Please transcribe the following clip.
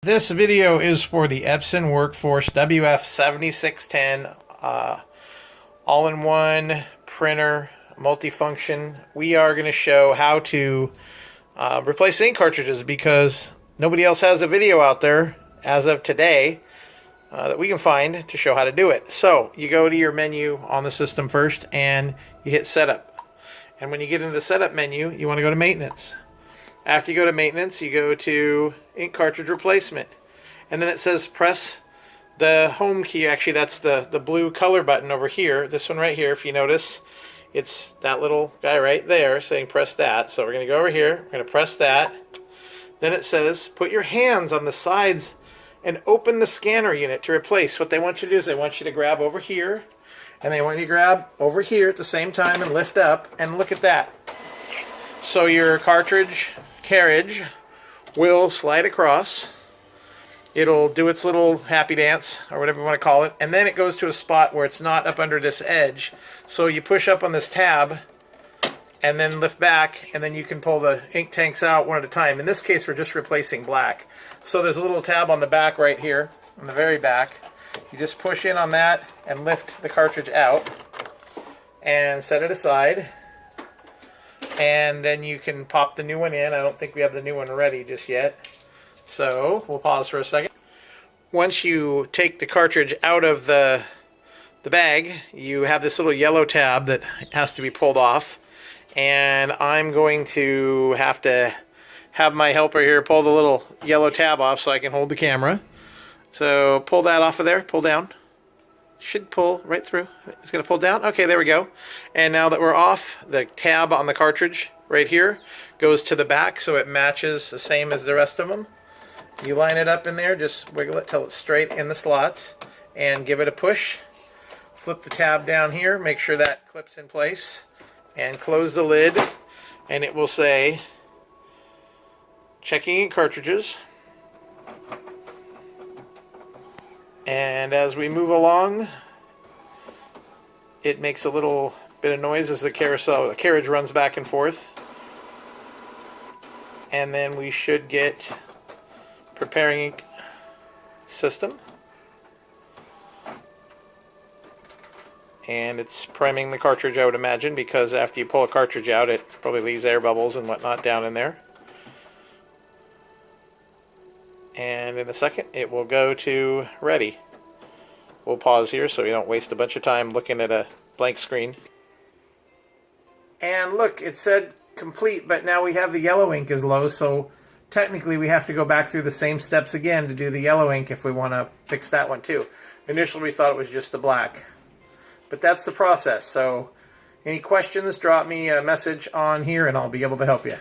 This video is for the Epson WorkForce WF-7610 all-in-one printer multifunction. We are going to show how to replace ink cartridges because nobody else has a video out there as of today that we can find to show how to do it. So you go to your menu on the system first and you hit setup. And when you get into the setup menu, you want to go to maintenance. After you go to maintenance, you go to ink cartridge replacement. And then it says press the home key. Actually, that's the blue color button over here. This one right here, if you notice, it's that little guy right there saying press that. So we're going to go over here. We're going to press that. Then it says put your hands on the sides and open the scanner unit to replace. What they want you to do is they want you to grab over here, and they want you to grab over here at the same time and lift up, and look at that. So your cartridge carriage will slide across. It'll do its little happy dance or whatever you want to call it, and then it goes to a spot where it's not up under this edge. So you push up on this tab and then lift back, and then you can pull the ink tanks out one at a time. In this case, we're just replacing black. So there's a little tab on the back right here, on the very back. You just push in on that and lift the cartridge out and set it aside. And then you can pop the new one in. I don't think we have the new one ready just yet. So we'll pause for a second. Once you take the cartridge out of the bag, you have this little yellow tab that has to be pulled off. And I'm going to have my helper here pull the little yellow tab off so I can hold the camera. So pull that off of there, pull down. Should pull right through. It's going to pull down. Okay, there we go. And now that we're off, the tab on the cartridge right here goes to the back so it matches the same as the rest of them. You line it up in there, just wiggle it till it's straight in the slots and give it a push. Flip the tab down here, make sure that clips in place, and close the lid, and it will say checking ink cartridges. And as we move along, it makes a little bit of noise as the carriage runs back and forth. And then we should get preparing ink system. And it's priming the cartridge, I would imagine, because after you pull a cartridge out, it probably leaves air bubbles and whatnot down in there. And in a second, it will go to ready. We'll pause here so we don't waste a bunch of time looking at a blank screen. And look, it said complete, but now we have the yellow ink is low, so technically we have to go back through the same steps again to do the yellow ink if we want to fix that one too. Initially we thought it was just the black. But that's the process. So any questions, drop me a message on here and I'll be able to help you.